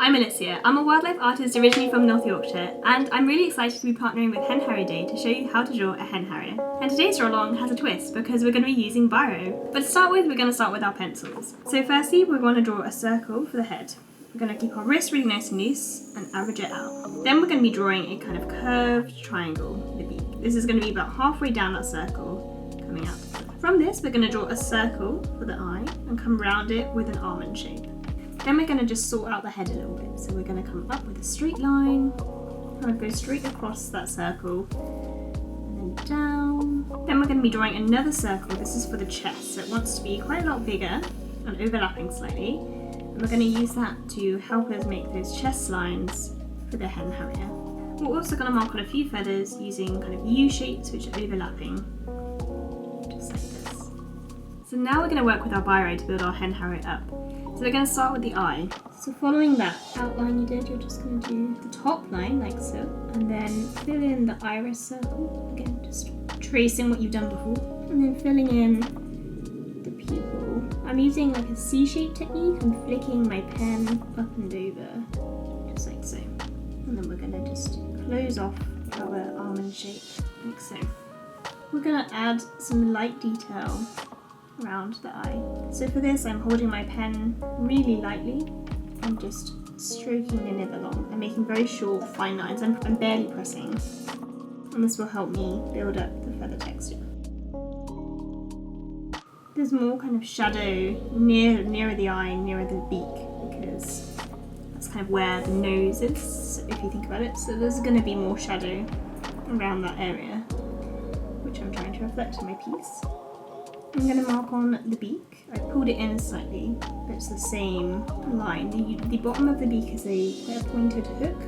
I'm Alicia. I'm a wildlife artist originally from North Yorkshire, and I'm really excited to be partnering with Hen Harrier Day to show you how to draw a hen harrier. And today's draw along has a twist because we're going to be using BIRO. But to start with, we're going to start with our pencils. So firstly, we're going to draw a circle for the head. We're going to keep our wrist really nice and loose and average it out. Then we're going to be drawing a kind of curved triangle with the beak. This is going to be about halfway down that circle, coming out. From this, we're going to draw a circle for the eye and come round it with an almond shape. Then we're going to just sort out the head a little bit. So we're going to come up with a straight line, kind of go straight across that circle, and then down. Then we're going to be drawing another circle. This is for the chest, so it wants to be quite a lot bigger and overlapping slightly. And we're going to use that to help us make those chest lines for the hen harrier. We're also going to mark on a few feathers using kind of U shapes which are overlapping, just like this. So now we're going to work with our BIRO to build our hen harrier up. So we're going to start with the eye. So following that outline you did, you're just going to do the top line like so, and then fill in the iris circle. Again, just tracing what you've done before, and then filling in the pupil. I'm using like a C-shaped technique. I'm flicking my pen up and over, just like so. And then we're going to just close off our almond shape, like so. We're going to add some light detail around the eye. So for this, I'm holding my pen really lightly and just stroking the nib along and making very short, fine lines. I'm barely pressing, and this will help me build up the feather texture. There's more kind of shadow nearer the eye, nearer the beak, because that's kind of where the nose is, if you think about it. So there's going to be more shadow around that area, which I'm trying to reflect in my piece. I'm going to mark on the beak. I pulled it in slightly, but it's the same line. The bottom of the beak is quite a pointed hook.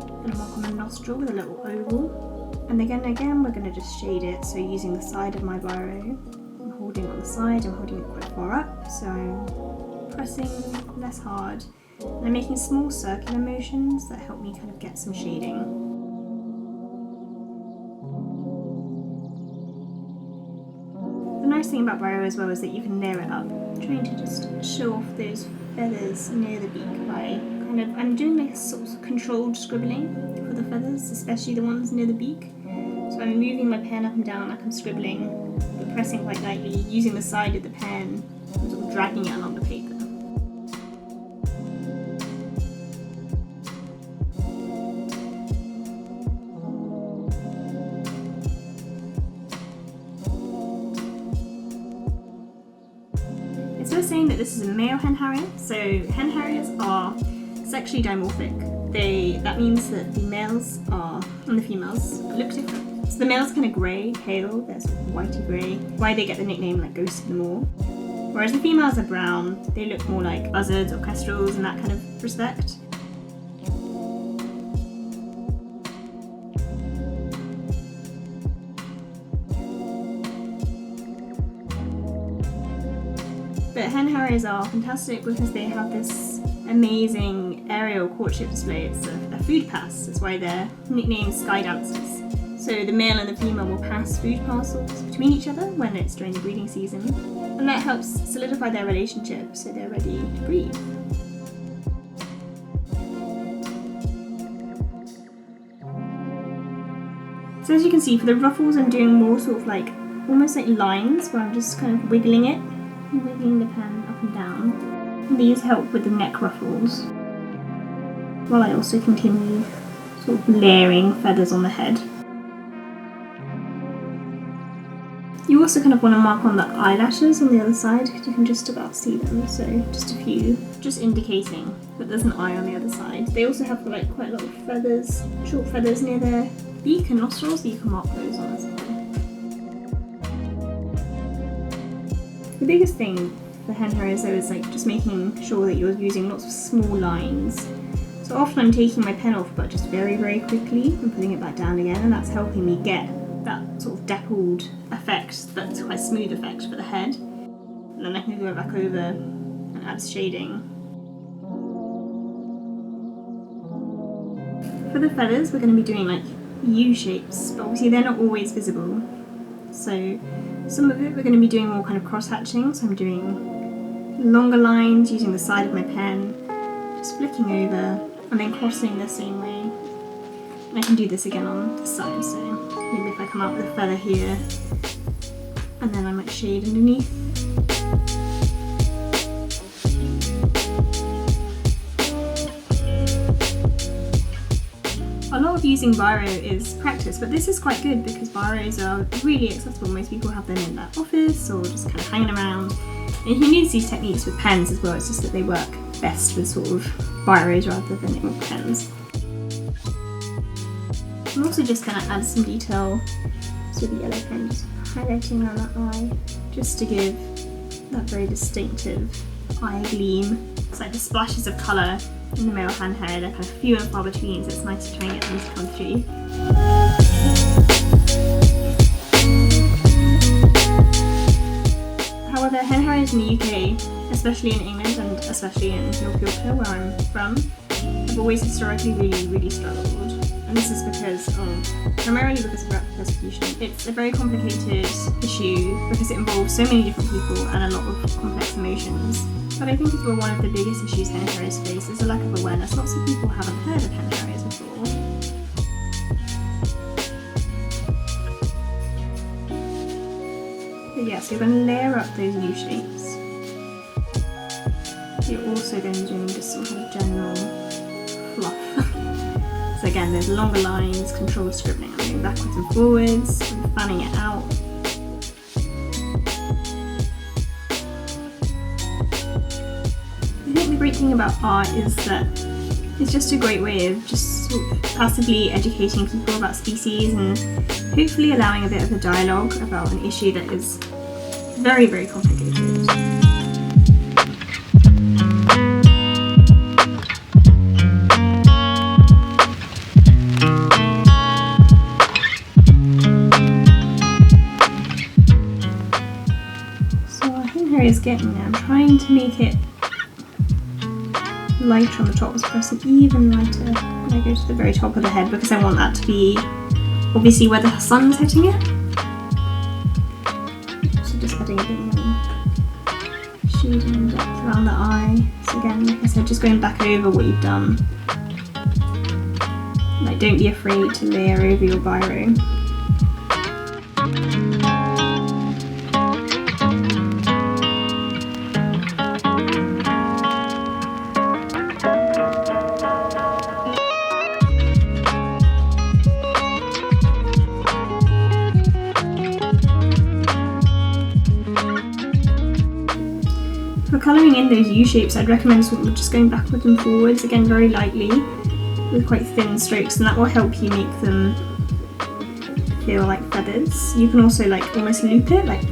I'm going to mark on the nostril with a little oval. And again, we're going to just shade it. So using the side of my BIRO, I'm holding on the side, I'm holding it quite far up. So I'm pressing less hard. And I'm making small circular motions that help me kind of get some shading. The nice thing about BIRO as well is that you can layer it up. I'm trying to just show off those feathers near the beak by I'm doing like a sort of controlled scribbling for the feathers, especially the ones near the beak. So I'm moving my pen up and down like I'm scribbling, but pressing quite lightly, using the side of the pen and sort of dragging it along the paper. So we're saying that this is a male hen harrier. So hen harriers are sexually dimorphic. That means that the males and the females look different. So the males are kind of grey, pale, they're sort of whitey grey. Why they get the nickname like Ghost of the Moor. Whereas the females are brown, they look more like buzzards or kestrels in that kind of respect. But hen harriers are fantastic because they have this amazing aerial courtship display. It's a food pass. That's why they're nicknamed sky dancers. So the male and the female will pass food parcels between each other when it's during the breeding season, and that helps solidify their relationship so they're ready to breed. So as you can see, for the ruffles, I'm doing more sort of like almost like lines where I'm just kind of wiggling it. Wiggling the pen up and down. And these help with the neck ruffles, while I also continue sort of layering feathers on the head. You also kind of want to mark on the eyelashes on the other side because you can just about see them, so just a few, just indicating that there's an eye on the other side. They also have like quite a lot of feathers, short feathers near their beak and nostrils, so you can mark those on as well. The biggest thing for hen harriers though is like just making sure that you're using lots of small lines. So often I'm taking my pen off but just very, very quickly and putting it back down again, and that's helping me get that sort of dappled effect, that's quite smooth effect for the head. And then I can go back over and add shading. For the feathers we're going to be doing like U shapes, but obviously they're not always visible. So some of it we're going to be doing more kind of cross hatching, so I'm doing longer lines using the side of my pen, just flicking over and then crossing the same way. And I can do this again on this side, so maybe if I come out with a feather here and then I might shade underneath. A lot of using BIRO is practice, but this is quite good because BIROs are really accessible. Most people have them in their office or just kind of hanging around. And you can use these techniques with pens as well, it's just that they work best with sort of BIROs rather than ink pens. I'm also just going to add some detail with the yellow pen, just highlighting around that eye, just to give that very distinctive eye gleam. It's like the splashes of colour in the male Hen Harrier, they're kind of few and far between, so it's nice to try and get them to come through. However, Hen Harriers in the UK, especially in England and especially in North Yorkshire where I'm from, have always historically really struggled. And this is primarily because of rat persecution. It's a very complicated issue because it involves so many different people and a lot of complex emotions. But I think as well one of the biggest issues Hen Harriers face is a lack of awareness. Lots of people haven't heard of Hen Harriers before. But yeah, so you're going to layer up those U shapes. You're also going to be doing just some kind of general fluff. So again, there's longer lines, controlled scribbling. I'm going backwards and forwards, and fanning it out. I think the great thing about art is that it's just a great way of just sort of passively educating people about species and hopefully allowing a bit of a dialogue about an issue that is very complicated. Is getting there. I'm trying to make it lighter on the top, so press it even lighter when I go to the very top of the head because I want that to be obviously where the sun's hitting it. So just adding a bit more shading and depth around the eye. So again, like I said, just going back over what you've done. Like, don't be afraid to layer over your BIRO. For colouring in those U-shapes, I'd recommend sort of just going backwards and forwards, again very lightly, with quite thin strokes, and that will help you make them feel like feathers. You can also like almost loop it, like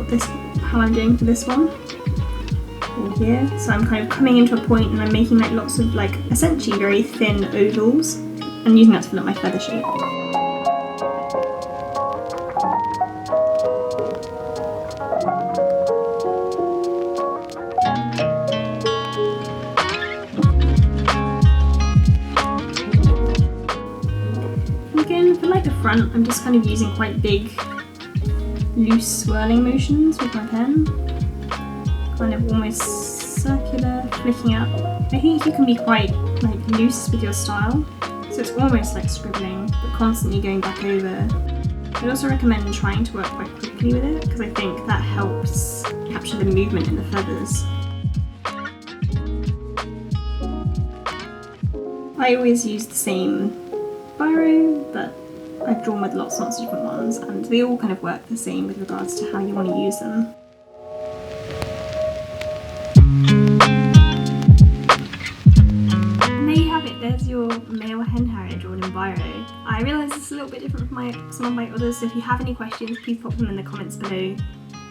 how I'm doing for this one, or here. So I'm kind of coming into a point and I'm making like lots of like essentially very thin ovals, and using that to fill up my feather shape. For like the front, I'm just kind of using quite big, loose swirling motions with my pen. Kind of almost circular, flicking up. I think you can be quite like loose with your style. So it's almost like scribbling, but constantly going back over. I'd also recommend trying to work quite quickly with it, because I think that helps capture the movement in the feathers. I always use the same BIRO, but I've drawn with lots of different ones, and they all kind of work the same with regards to how you want to use them. And there you have it, there's your male Hen Harrier drawn in BIRO. I realise this is a little bit different from some of my others, so if you have any questions, please pop them in the comments below.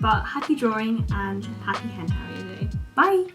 But happy drawing and happy Hen Harrier Day. Bye!